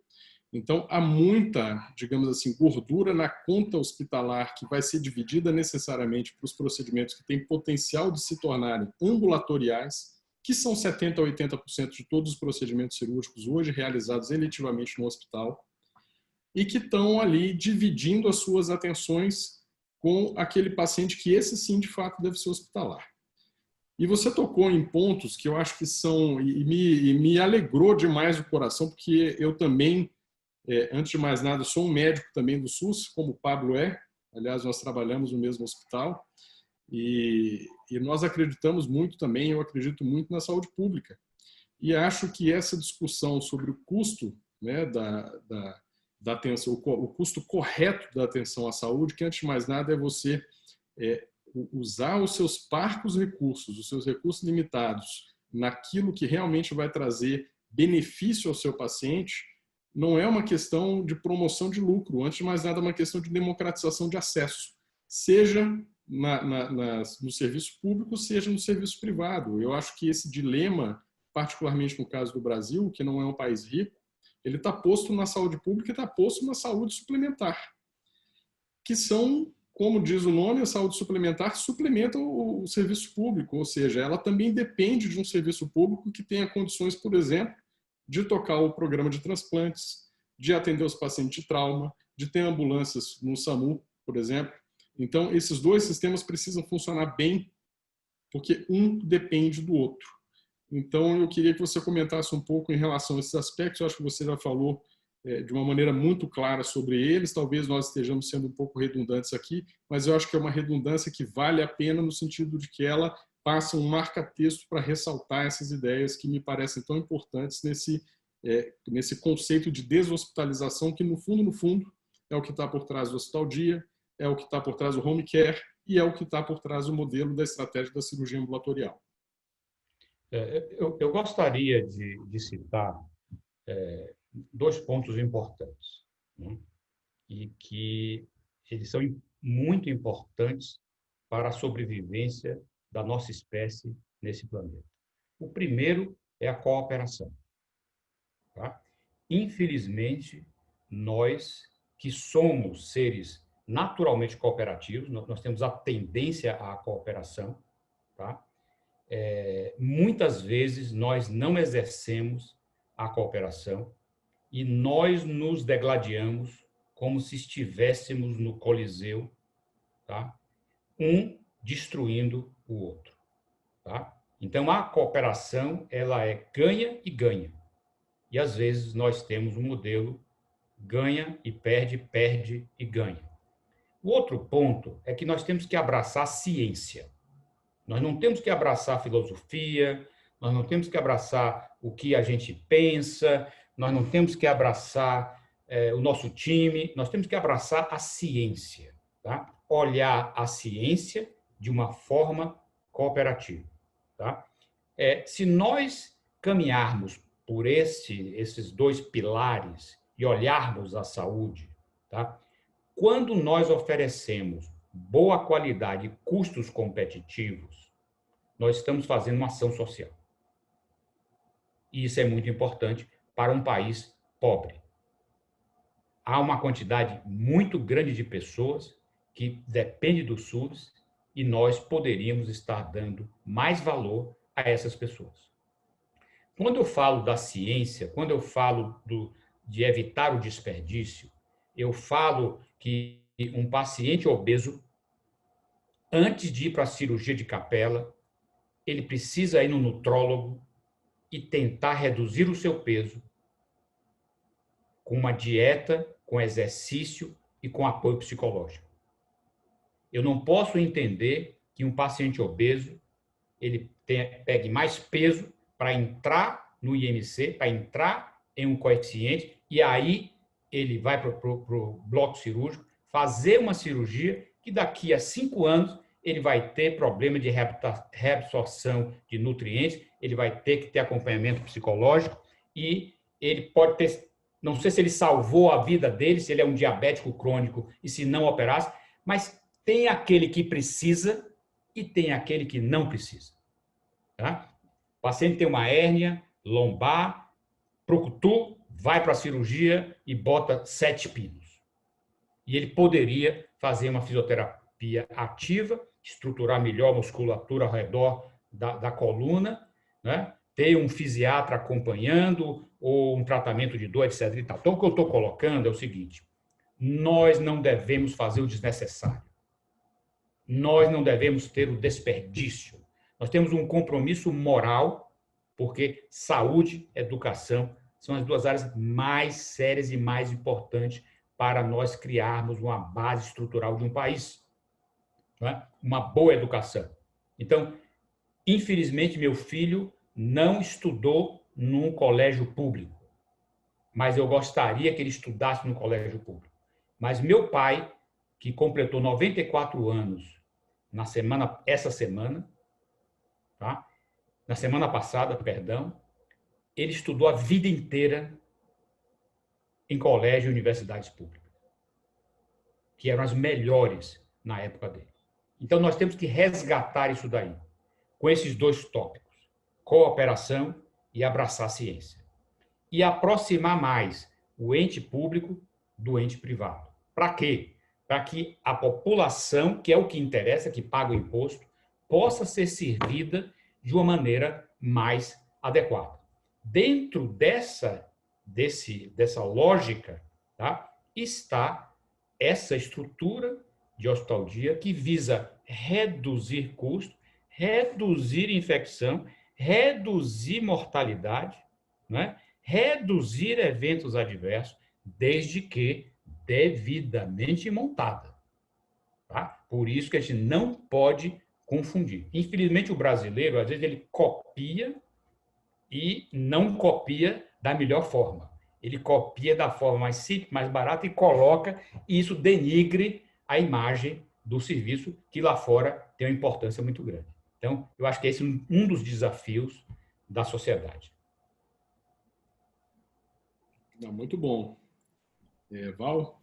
Então, há muita, digamos assim, gordura na conta hospitalar que vai ser dividida necessariamente para os procedimentos que têm potencial de se tornarem ambulatoriais, que são 70% a 80% de todos os procedimentos cirúrgicos hoje realizados eletivamente no hospital, e que estão ali dividindo as suas atenções com aquele paciente que esse sim, de fato, deve ser hospitalar. E você tocou em pontos que eu acho que são, e me alegrou demais o coração, porque eu também, antes de mais nada, sou um médico também do SUS, como o Pablo é. Aliás, nós trabalhamos no mesmo hospital. E nós acreditamos muito também, eu acredito muito na saúde pública. E acho que essa discussão sobre o custo, né, da atenção, o custo correto da atenção à saúde, que antes de mais nada é você usar os seus parcos recursos, os seus recursos limitados, naquilo que realmente vai trazer benefício ao seu paciente, não é uma questão de promoção de lucro, antes de mais nada é uma questão de democratização de acesso, seja no serviço público, seja no serviço privado. Eu acho que esse dilema, particularmente no caso do Brasil, que não é um país rico, ele está posto na saúde pública e está posto na saúde suplementar, que são, como diz o nome, a saúde suplementar suplementa o serviço público, ou seja, ela também depende de um serviço público que tenha condições, por exemplo, de tocar o programa de transplantes, de atender os pacientes de trauma, de ter ambulâncias no SAMU, por exemplo. Então, esses dois sistemas precisam funcionar bem, porque um depende do outro. Então, eu queria que você comentasse um pouco em relação a esses aspectos. Eu acho que você já falou de uma maneira muito clara sobre eles. Talvez nós estejamos sendo um pouco redundantes aqui, mas eu acho que é uma redundância que vale a pena no sentido de que ela passa um marca-texto para ressaltar essas ideias que me parecem tão importantes nesse conceito de deshospitalização, que no fundo, é o que está por trás do hospital dia, é o que está por trás do home care e é o que está por trás do modelo da estratégia da cirurgia ambulatorial. Eu gostaria de citar dois pontos importantes, né? E que eles são muito importantes para a sobrevivência da nossa espécie nesse planeta. O primeiro é a cooperação. Tá? Infelizmente, nós que somos seres naturalmente cooperativos, nós temos a tendência à cooperação, tá? Muitas vezes nós não exercemos a cooperação e nós nos degladiamos como se estivéssemos no Coliseu, tá? Um destruindo o outro. Tá? Então, a cooperação ela é ganha e ganha. E, às vezes, nós temos um modelo ganha e perde, perde e ganha. O outro ponto é que nós temos que abraçar a ciência. Nós não temos que abraçar a filosofia, nós não temos que abraçar o que a gente pensa, nós não temos que abraçar o nosso time, nós temos que abraçar a ciência. Tá? Olhar a ciência de uma forma cooperativa. Tá? Se nós caminharmos por esses dois pilares e olharmos a saúde, tá? Quando nós oferecemos boa qualidade e custos competitivos, nós estamos fazendo uma ação social. E isso é muito importante para um país pobre. Há uma quantidade muito grande de pessoas que dependem do SUS e nós poderíamos estar dando mais valor a essas pessoas. Quando eu falo da ciência, quando eu falo de evitar o desperdício, eu falo que um paciente obeso, antes de ir para a cirurgia de capela, ele precisa ir no nutrólogo e tentar reduzir o seu peso com uma dieta, com exercício e com apoio psicológico. Eu não posso entender que um paciente obeso ele pegue mais peso para entrar no IMC, para entrar em um coeficiente, e aí ele vai para o bloco cirúrgico, fazer uma cirurgia que daqui a 5 anos ele vai ter problema de reabsorção de nutrientes, ele vai ter que ter acompanhamento psicológico e ele pode ter, não sei se ele salvou a vida dele, se ele é um diabético crônico e se não operasse, mas tem aquele que precisa e tem aquele que não precisa. Tá? O paciente tem uma hérnia lombar, proctu, vai para a cirurgia e bota 7 pinos. E ele poderia fazer uma fisioterapia ativa, estruturar melhor a musculatura ao redor da coluna, né? Ter um fisiatra acompanhando ou um tratamento de dor, etc. E tal. Então, o que eu estou colocando é o seguinte: nós não devemos fazer o desnecessário. Nós não devemos ter o desperdício. Nós temos um compromisso moral, porque saúde e educação são as duas áreas mais sérias e mais importantes para nós criarmos uma base estrutural de um país. Não é? Uma boa educação. Então, infelizmente, meu filho não estudou num colégio público, mas eu gostaria que ele estudasse num colégio público. Mas meu pai, que completou 94 anos essa semana, tá? Na semana passada, perdão, ele estudou a vida inteira em colégio e universidades públicas, que eram as melhores na época dele. Então, nós temos que resgatar isso daí, com esses dois tópicos, cooperação e abraçar a ciência. E aproximar mais o ente público do ente privado. Para quê? Para que a população, que é o que interessa, que paga o imposto, possa ser servida de uma maneira mais adequada. Dentro dessa lógica, tá, está essa estrutura de hospital-dia que visa reduzir custo, reduzir infecção, reduzir mortalidade, né? Reduzir eventos adversos, desde que devidamente montada. Tá? Por isso que a gente não pode confundir. Infelizmente, o brasileiro, às vezes, ele copia e não copia da melhor forma. Ele copia da forma mais simples, mais barata e coloca, e isso denigre a imagem do serviço, que lá fora tem uma importância muito grande. Então, eu acho que esse é um dos desafios da sociedade. Muito bom. Val?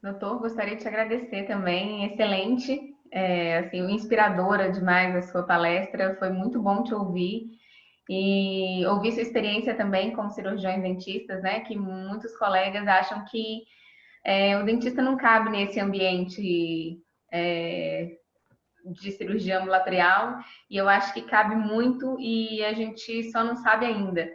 Doutor, gostaria de te agradecer também, excelente, assim, inspiradora demais a sua palestra, foi muito bom te ouvir e ouvir sua experiência também como cirurgiões dentistas, né, que muitos colegas acham que o dentista não cabe nesse ambiente de cirurgia ambulatorial, e eu acho que cabe muito e a gente só não sabe ainda.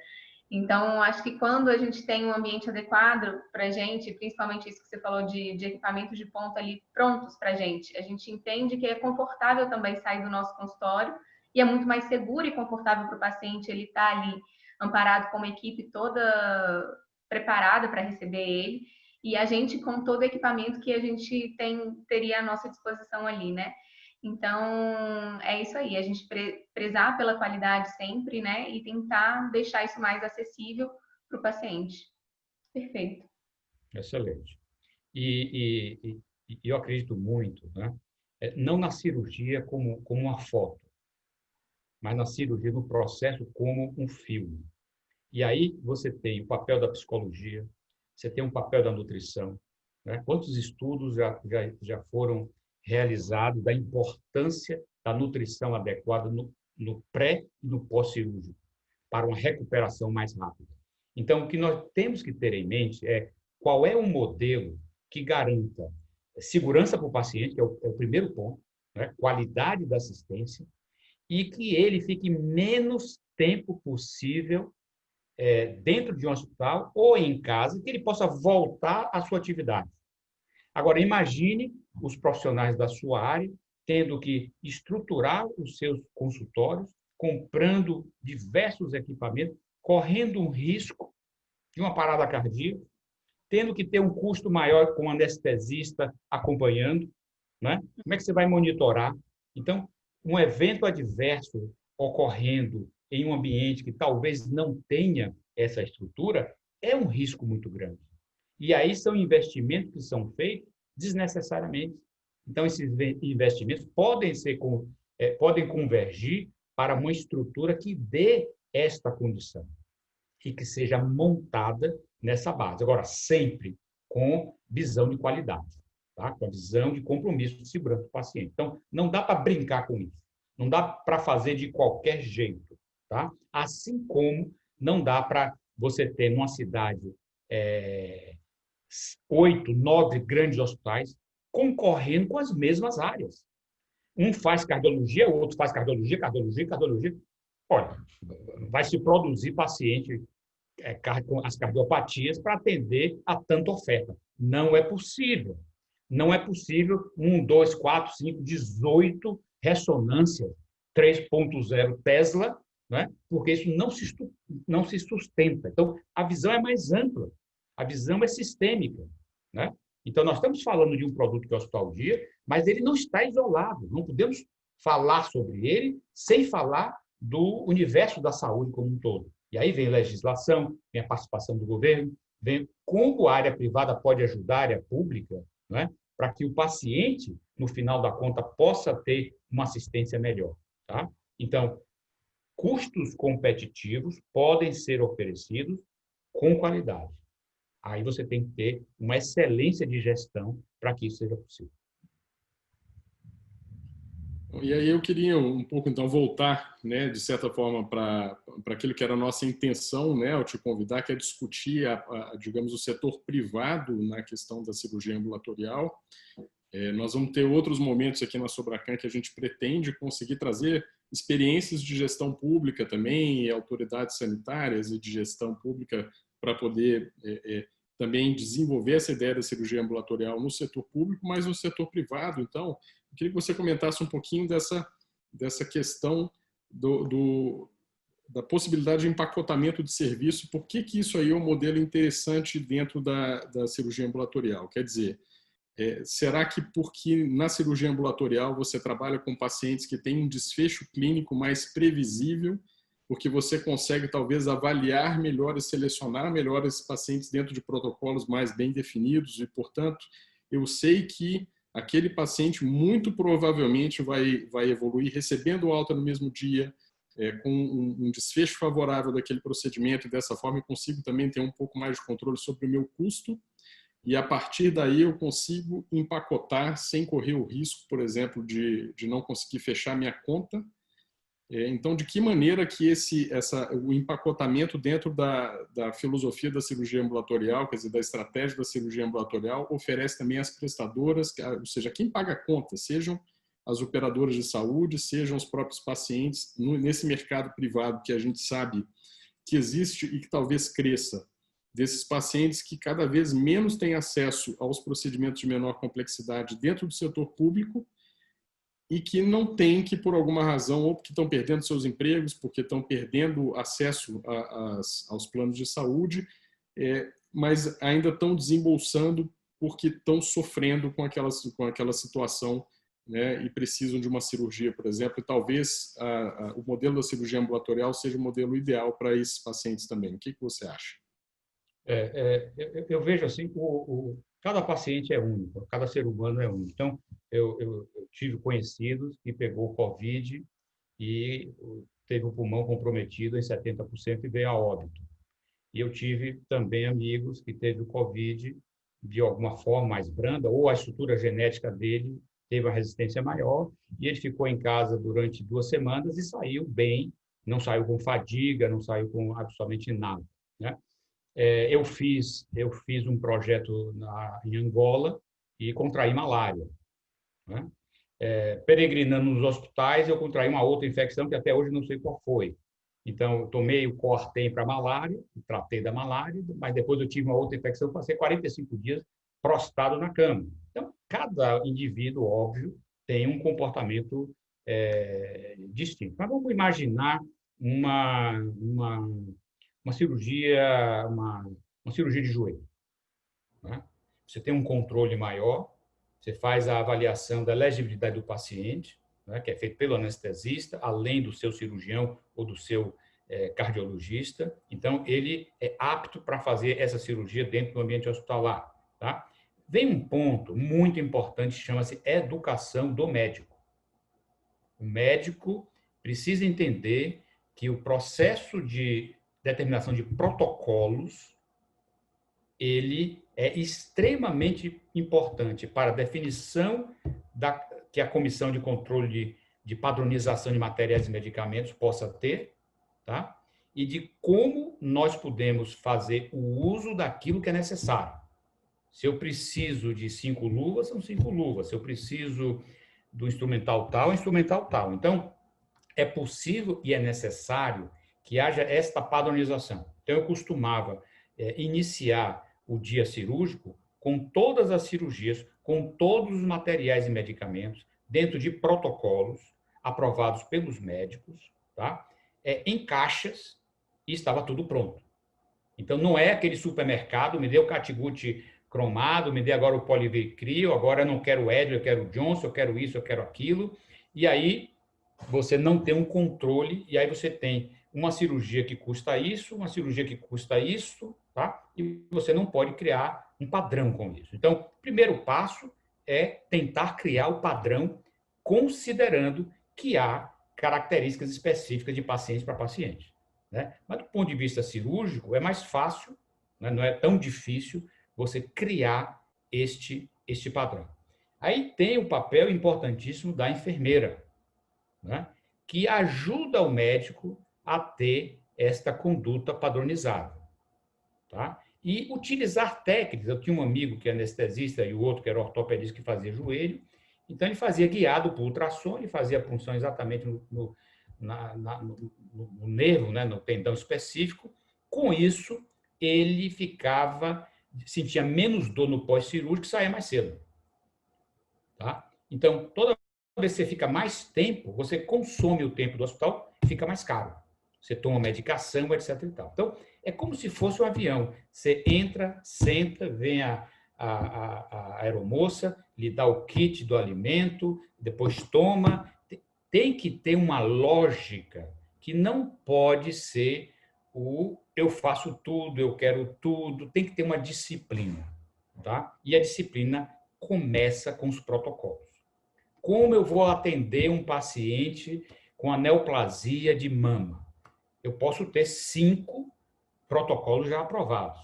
Então, acho que quando a gente tem um ambiente adequado para a gente, principalmente isso que você falou de equipamentos de ponta ali prontos para a gente entende que é confortável também sair do nosso consultório e é muito mais seguro e confortável para o paciente ele estar ali amparado com uma equipe toda preparada para receber ele e a gente com todo o equipamento que a gente teria à nossa disposição ali, né? Então, é isso aí, a gente prezar pela qualidade sempre, né? E tentar deixar isso mais acessível para o paciente. Perfeito. Excelente. E eu acredito muito, né? Não na cirurgia como uma foto, mas na cirurgia, no processo como um filme. E aí você tem o papel da psicologia, você tem o papel da nutrição, né? Quantos estudos já foram realizados da importância da nutrição adequada no pré e no pós-cirúrgico para uma recuperação mais rápida. Então, o que nós temos que ter em mente é qual é o modelo que garanta segurança para o paciente, que é o primeiro ponto, né? Qualidade da assistência, e que ele fique menos tempo possível dentro de um hospital ou em casa, que ele possa voltar à sua atividade. Agora, imagine os profissionais da sua área tendo que estruturar os seus consultórios, comprando diversos equipamentos, correndo um risco de uma parada cardíaca, tendo que ter um custo maior com um anestesista acompanhando, né? Como é que você vai monitorar? Então, um evento adverso ocorrendo em um ambiente que talvez não tenha essa estrutura é um risco muito grande. E aí são investimentos que são feitos desnecessariamente. Então, esses investimentos podem convergir para uma estrutura que dê esta condição e que seja montada nessa base. Agora, sempre com visão de qualidade, tá? Com a visão de compromisso de segurança do paciente. Então, não dá para brincar com isso. Não dá para fazer de qualquer jeito, tá? Assim como não dá para você ter numa cidade 8, 9 grandes hospitais concorrendo com as mesmas áreas. Um faz cardiologia, o outro faz cardiologia. Olha, vai se produzir paciente com as cardiopatias para atender a tanta oferta. Não é possível. Não é possível 1, 2, 4, 5, 18 ressonâncias 3.0 Tesla, né? Porque isso não se sustenta. Então, a visão é mais ampla. A visão é sistêmica, né? Então, nós estamos falando de um produto que é o Hospital Dia, mas ele não está isolado. Não podemos falar sobre ele sem falar do universo da saúde como um todo. E aí vem legislação, vem a participação do governo, vem como a área privada pode ajudar a área pública, né, para que o paciente, no final da conta, possa ter uma assistência melhor. Tá? Então, custos competitivos podem ser oferecidos com qualidade. Aí você tem que ter uma excelência de gestão para que isso seja possível. E aí eu queria um pouco, então, voltar, né, de certa forma, para aquilo que era a nossa intenção, né, ao te convidar, que é discutir, digamos, o setor privado na questão da cirurgia ambulatorial. Nós vamos ter outros momentos aqui na Sobracan que a gente pretende conseguir trazer experiências de gestão pública também, e autoridades sanitárias e de gestão pública para poder também desenvolver essa ideia da cirurgia ambulatorial no setor público, mas no setor privado. Então, eu queria que você comentasse um pouquinho dessa questão da possibilidade de empacotamento de serviço. Por que isso aí é um modelo interessante dentro da cirurgia ambulatorial? Quer dizer, será que porque na cirurgia ambulatorial você trabalha com pacientes que têm um desfecho clínico mais previsível, porque você consegue talvez avaliar melhor e selecionar melhor esses pacientes dentro de protocolos mais bem definidos e, portanto, eu sei que aquele paciente muito provavelmente vai evoluir recebendo alta no mesmo dia, com um desfecho favorável daquele procedimento, e dessa forma eu consigo também ter um pouco mais de controle sobre o meu custo. e a partir daí eu consigo empacotar sem correr o risco, por exemplo, de não conseguir fechar minha conta. Então, de que maneira que o empacotamento dentro da filosofia da cirurgia ambulatorial, quer dizer, da estratégia da cirurgia ambulatorial, oferece também às prestadoras, ou seja, quem paga a conta, sejam as operadoras de saúde, sejam os próprios pacientes, nesse mercado privado que a gente sabe que existe e que talvez cresça, desses pacientes que cada vez menos têm acesso aos procedimentos de menor complexidade dentro do setor público e que não têm que, por alguma razão, ou porque estão perdendo seus empregos, porque estão perdendo acesso aos planos de saúde, mas ainda estão desembolsando porque estão sofrendo com aquela situação, né, e precisam de uma cirurgia, por exemplo, e talvez o modelo da cirurgia ambulatorial seja o modelo ideal para esses pacientes também. O que você acha? Eu vejo assim, cada paciente é único, cada ser humano é único. Então, eu tive conhecidos que pegou Covid e teve o pulmão comprometido em 70% e veio a óbito. E eu tive também amigos que teve o Covid de alguma forma mais branda, ou a estrutura genética dele teve uma resistência maior, e ele ficou em casa durante 2 semanas e saiu bem, não saiu com fadiga, não saiu com absolutamente nada, né? Eu fiz um projeto em Angola e contraí malária, né? Peregrinando nos hospitais, eu contraí uma outra infecção que até hoje não sei qual foi. Então, eu tomei o Coartem para malária, tratei da malária, mas depois eu tive uma outra infecção, passei 45 dias prostrado na cama. Então, cada indivíduo, óbvio, tem um comportamento distinto. Mas vamos imaginar uma cirurgia, uma cirurgia de joelho, né? Você tem um controle maior, você faz a avaliação da legibilidade do paciente, né, que é feito pelo anestesista, além do seu cirurgião ou do seu cardiologista. Então, ele é apto para fazer essa cirurgia dentro do ambiente hospitalar, tá? Vem um ponto muito importante, chama-se educação do médico. O médico precisa entender que o processo de determinação de protocolos, ele é extremamente importante para a definição que a Comissão de Controle de Padronização de Materiais e Medicamentos possa ter, tá? E de como nós podemos fazer o uso daquilo que é necessário. Se eu preciso de 5 luvas, são 5 luvas. Se eu preciso do instrumental tal, é instrumental tal. Então, é possível e é necessário que haja esta padronização. Então, eu costumava iniciar o dia cirúrgico com todas as cirurgias, com todos os materiais e medicamentos, dentro de protocolos aprovados pelos médicos, tá? Em caixas, e estava tudo pronto. Então, não é aquele supermercado, me deu o Catiguti cromado, me dê agora o Polivicrio, agora eu não quero o Edwin, eu quero o Johnson, eu quero isso, eu quero aquilo. E aí, você não tem um controle, e aí você tem uma cirurgia que custa isso, uma cirurgia que custa isso, tá? E você não pode criar um padrão com isso. Então, o primeiro passo é tentar criar o padrão, considerando que há características específicas de paciente para paciente, né? Mas, do ponto de vista cirúrgico, é mais fácil, né? Não é tão difícil você criar este padrão. Aí tem o papel importantíssimo da enfermeira, né? Que ajuda o médico a ter esta conduta padronizada, tá? E utilizar técnicas. Eu tinha um amigo que é anestesista e o outro que era ortopedista que fazia joelho. Então, ele fazia guiado por ultrassom, ele fazia a punção exatamente no nervo, né, no tendão específico. Com isso, ele sentia menos dor no pós-cirúrgico e saía mais cedo, tá? Então, toda vez que você fica mais tempo, você consome o tempo do hospital e fica mais caro. Você toma medicação, etc. e tal. Então, é como se fosse um avião. Você entra, senta, vem a aeromoça, lhe dá o kit do alimento, depois toma. Tem que ter uma lógica que não pode ser eu faço tudo, eu quero tudo. Tem que ter uma disciplina, tá? E a disciplina começa com os protocolos. Como eu vou atender um paciente com a neoplasia de mama? Eu posso ter 5 protocolos já aprovados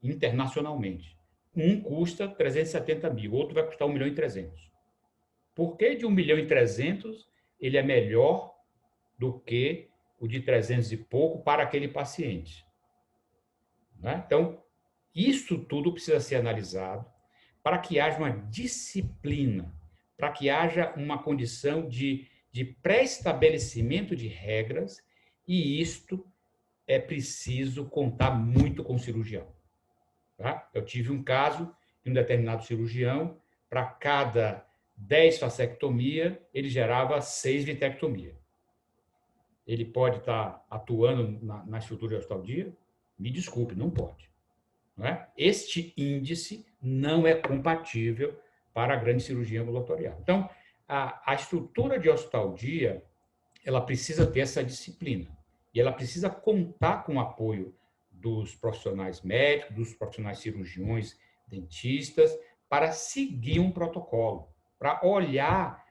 internacionalmente. um custa 370 mil, outro vai custar 1.300.000. Por que de 1.300.000 ele é melhor do que o de 300 e pouco para aquele paciente? Né? Então, isso tudo precisa ser analisado para que haja uma disciplina, para que haja uma condição de pré-estabelecimento de regras, e isto é preciso contar muito com o cirurgião. Tá? Eu tive um caso de um determinado cirurgião, para cada 10 vasectomia, ele gerava 6 vitrectomia. Ele pode estar atuando na estrutura de hospital dia? Me desculpe, não pode. Não é? Este índice não é compatível para a grande cirurgia ambulatorial. Então, a estrutura de hospital dia, ela precisa ter essa disciplina. E ela precisa contar com o apoio dos profissionais médicos, dos profissionais cirurgiões, dentistas, para seguir um protocolo, para olhar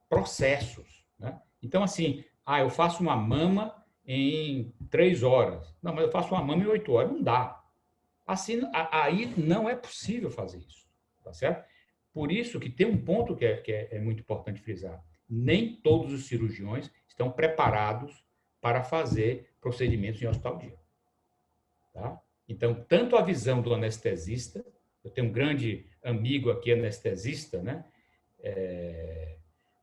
processos. Né? Então, assim, eu faço uma mama em 3 horas. Não, mas eu faço uma mama em 8 horas. Não dá. Assim, aí não é possível fazer isso. Tá certo? Por isso que tem um ponto que é muito importante frisar. Nem todos os cirurgiões estão preparados para fazer procedimentos em hospital dia. Tá? Então, tanto a visão do anestesista, eu tenho um grande amigo aqui anestesista, né?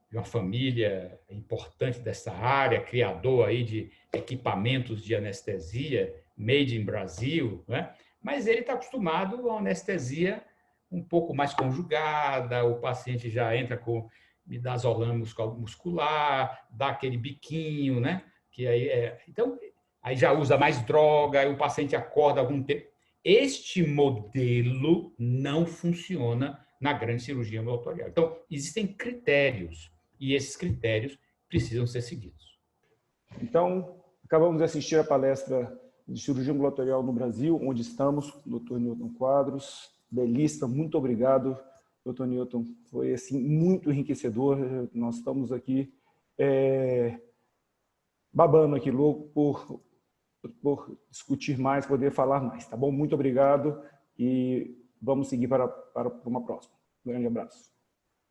De uma família importante dessa área, criador aí de equipamentos de anestesia, made in Brasil, né? Mas ele está acostumado a uma anestesia um pouco mais conjugada, o paciente já entra com midazolam muscular, dá aquele biquinho, né? Que aí então, aí já usa mais droga, aí o paciente acorda algum tempo. Este modelo não funciona na grande cirurgia ambulatorial. Então, existem critérios, e esses critérios precisam ser seguidos. Então, acabamos de assistir a palestra de cirurgia ambulatorial no Brasil, onde estamos, Dr. Newton Quadros. Belíssima, muito obrigado, Dr. Newton. Foi assim, muito enriquecedor. Nós estamos aqui babando aqui louco por discutir mais, poder falar mais, tá bom? Muito obrigado e vamos seguir para uma próxima. Um grande abraço.